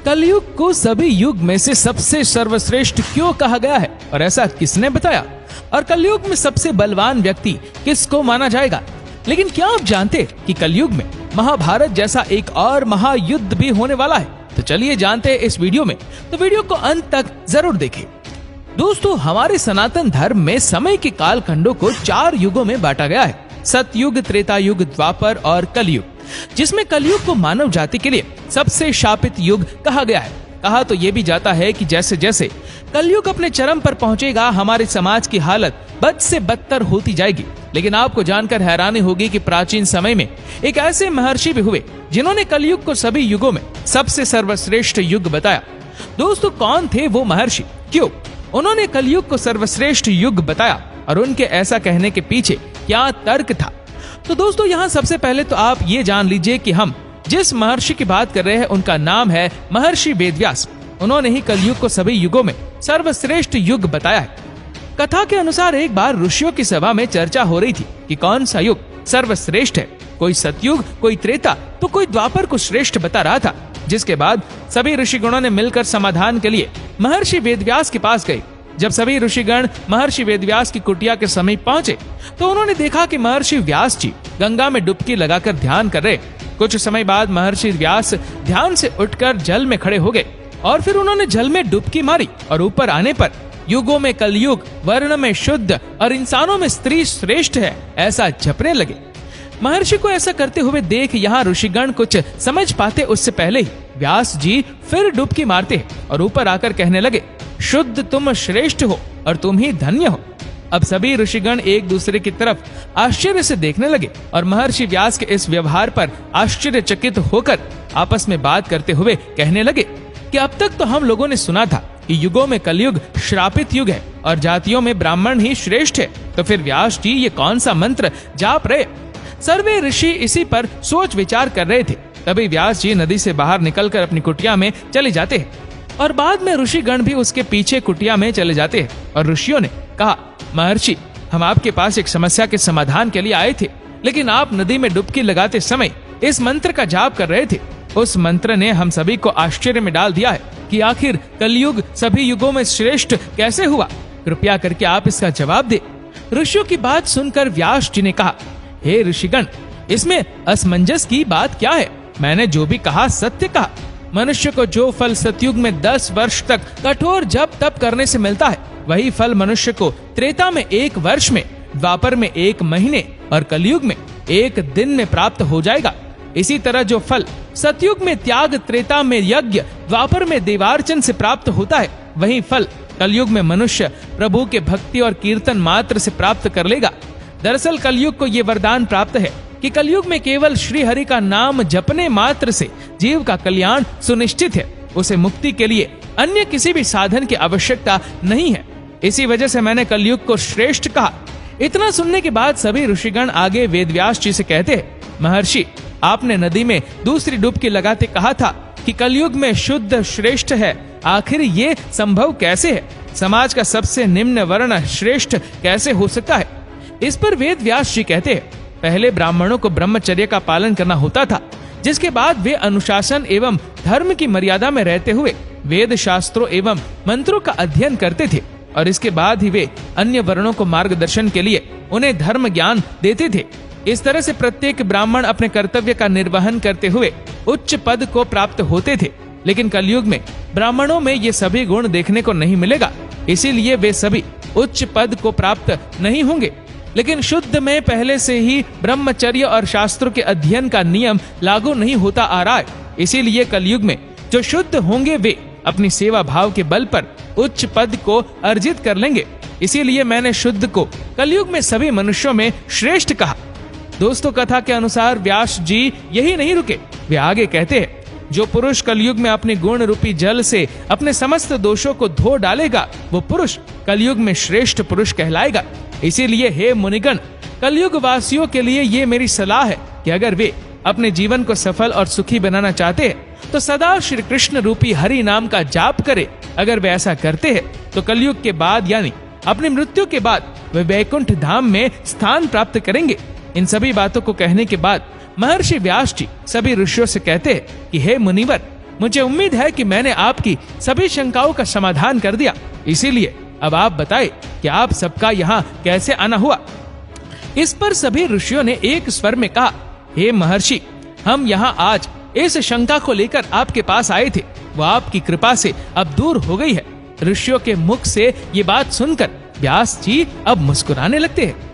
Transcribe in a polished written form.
कलयुग को सभी युग में से सबसे सर्वश्रेष्ठ क्यों कहा गया है और ऐसा किसने बताया? और कलयुग में सबसे बलवान व्यक्ति किसको माना जाएगा? लेकिन क्या आप जानते कि कलयुग में महाभारत जैसा एक और महायुद्ध भी होने वाला है? तो चलिए जानते हैं इस वीडियो में, तो वीडियो को अंत तक जरूर देखें। दोस्तों, हमारे सनातन धर्म में समय के कालखंडों को 4 युगों में बांटा गया है, सतयुग, त्रेता युग, द्वापर और कलयुग, जिसमें कलयुग को मानव जाति के लिए सबसे शापित युग कहा गया है। कहा तो ये भी जाता है कि जैसे जैसे कलयुग अपने चरम पर पहुंचेगा, हमारे समाज की हालत बद से बदतर होती जाएगी। लेकिन आपको जानकर हैरानी होगी कि प्राचीन समय में एक ऐसे महर्षि भी हुए जिन्होंने कलयुग को सभी युगों में सबसे सर्वश्रेष्ठ युग बताया। दोस्तों, कौन थे वो महर्षि? क्यों उन्होंने कलयुग को सर्वश्रेष्ठ युग बताया और उनके ऐसा कहने के पीछे क्या तर्क था? तो दोस्तों, यहाँ सबसे पहले तो आप ये जान लीजिए कि हम जिस महर्षि की बात कर रहे हैं उनका नाम है महर्षि वेदव्यास। उन्होंने ही कलयुग को सभी युगों में सर्वश्रेष्ठ युग बताया है। कथा के अनुसार एक बार ऋषियों की सभा में चर्चा हो रही थी कि कौन सा युग सर्वश्रेष्ठ है। कोई सतयुग, कोई त्रेता, तो कोई द्वापर को श्रेष्ठ बता रहा था। जिसके बाद सभी ऋषिगणों ने मिलकर समाधान के लिए महर्षि वेदव्यास के पास गए। जब सभी ऋषिगण महर्षि वेदव्यास की कुटिया के समीप पहुंचे तो उन्होंने देखा कि महर्षि व्यास जी गंगा में डुबकी लगाकर ध्यान कर रहे। कुछ समय बाद महर्षि व्यास ध्यान से उठकर जल में खड़े हो गए और फिर उन्होंने जल में डुबकी मारी और ऊपर आने पर युगों में कलयुग वर्ण में शुद्ध और इंसानों में स्त्री श्रेष्ठ है ऐसा जपने लगे। महर्षि को ऐसा करते हुए देख यहाँ ऋषिगण कुछ समझ पाते उससे पहले ही व्यास जी फिर डुबकी मारते हैं और ऊपर आकर कहने लगे, शुद्ध तुम श्रेष्ठ हो और तुम ही धन्य हो। अब सभी ऋषिगण एक दूसरे की तरफ आश्चर्य से देखने लगे और महर्षि व्यास के इस व्यवहार पर आश्चर्यचकित होकर आपस में बात करते हुए कहने लगे कि अब तक तो हम लोगों ने सुना था कि युगों में कलयुग श्रापित युग है और जातियों में ब्राह्मण ही श्रेष्ठ है, तो फिर व्यास जी ये कौन सा मंत्र जाप रहे? सर्वे ऋषि इसी पर सोच विचार कर रहे थे। तभी व्यास जी नदी से बाहर निकलकर अपनी कुटिया में चले जाते हैं और बाद में ऋषिगण भी उसके पीछे कुटिया में चले जाते हैं। और ऋषियों ने कहा, महर्षि, हम आपके पास एक समस्या के समाधान के लिए आए थे, लेकिन आप नदी में डुबकी लगाते समय इस मंत्र का जाप कर रहे थे। उस मंत्र ने हम सभी को आश्चर्य में डाल दिया है कि आखिर कलयुग सभी युगों में श्रेष्ठ कैसे हुआ? कृपया करके आप इसका जवाब दे। ऋषियों की बात सुनकर व्यास जी ने कहा, हे ऋषिगण, इसमें असमंजस की बात क्या है? मैंने जो भी कहा सत्य कहा। मनुष्य को जो फल सतयुग में 10 वर्ष तक कठोर जप तप करने से मिलता है, वही फल मनुष्य को त्रेता में 1 वर्ष में, द्वापर में 1 महीने और कलयुग में 1 दिन में प्राप्त हो जाएगा। इसी तरह जो फल सतयुग में त्याग, त्रेता में यज्ञ, द्वापर में देवार्चन से प्राप्त होता है, वही फल कलयुग में मनुष्य प्रभु के भक्ति और कीर्तन मात्र से प्राप्त कर लेगा। दरअसल कलयुग को ये वरदान प्राप्त है कि कलयुग में केवल श्री हरि का नाम जपने मात्र से जीव का कल्याण सुनिश्चित है। उसे मुक्ति के लिए अन्य किसी भी साधन की आवश्यकता नहीं है। इसी वजह से मैंने कलयुग को श्रेष्ठ कहा। इतना सुनने के बाद सभी ऋषिगण आगे वेदव्यास जी से कहते हैं, महर्षि, आपने नदी में दूसरी डुबकी लगाते कहा था कि कलयुग में शुद्ध श्रेष्ठ है। आखिर ये संभव कैसे है? समाज का सबसे निम्न वर्ण श्रेष्ठ कैसे हो सकता है? इस पर वेदव्यास जी कहते हैं, पहले ब्राह्मणों को ब्रह्मचर्य का पालन करना होता था, जिसके बाद वे अनुशासन एवं धर्म की मर्यादा में रहते हुए वेद शास्त्रों एवं मंत्रों का अध्ययन करते थे और इसके बाद ही वे अन्य वर्णों को मार्गदर्शन के लिए उन्हें धर्म ज्ञान देते थे। इस तरह से प्रत्येक ब्राह्मण अपने कर्तव्य का निर्वहन करते हुए उच्च पद को प्राप्त होते थे। लेकिन कलयुग में ब्राह्मणों में ये सभी गुण देखने को नहीं मिलेगा, इसीलिए वे सभी उच्च पद को प्राप्त नहीं होंगे। लेकिन शुद्ध में पहले से ही ब्रह्मचर्य और शास्त्रों के अध्ययन का नियम लागू नहीं होता आ रहा है। इसीलिए कलयुग में जो शुद्ध होंगे वे अपनी सेवा भाव के बल पर उच्च पद को अर्जित कर लेंगे। इसीलिए मैंने शुद्ध को कलयुग में सभी मनुष्यों में श्रेष्ठ कहा। दोस्तों, कथा के अनुसार व्यास जी यही नहीं रुके, वे आगे कहते हैं, जो पुरुष कलयुग में अपने गुण रूपी जल से अपने समस्त दोषों को धो डालेगा, वो पुरुष कलयुग में श्रेष्ठ पुरुष कहलाएगा। इसीलिए हे मुनिगण, कलयुग वासियों के लिए ये मेरी सलाह है कि अगर वे अपने जीवन को सफल और सुखी बनाना चाहते हैं तो सदा श्री कृष्ण रूपी हरि नाम का जाप करे। अगर वे ऐसा करते हैं तो कलयुग के बाद यानी अपनी मृत्यु के बाद वे वैकुंठ धाम में स्थान प्राप्त करेंगे। इन सभी बातों को कहने के बाद महर्षि व्यास जी सभी ऋषियों से कहते हैं कि हे मुनिवर, मुझे उम्मीद है कि मैंने आपकी सभी शंकाओं का समाधान कर दिया। इसीलिए अब आप बताएं कि आप सबका यहाँ कैसे आना हुआ। इस पर सभी ऋषियों ने एक स्वर में कहा, हे महर्षि, हम यहाँ आज इस शंका को लेकर आपके पास आए थे, वो आपकी कृपा से अब दूर हो गई है। ऋषियों के मुख से ये बात सुनकर व्यास जी अब मुस्कुराने लगते हैं।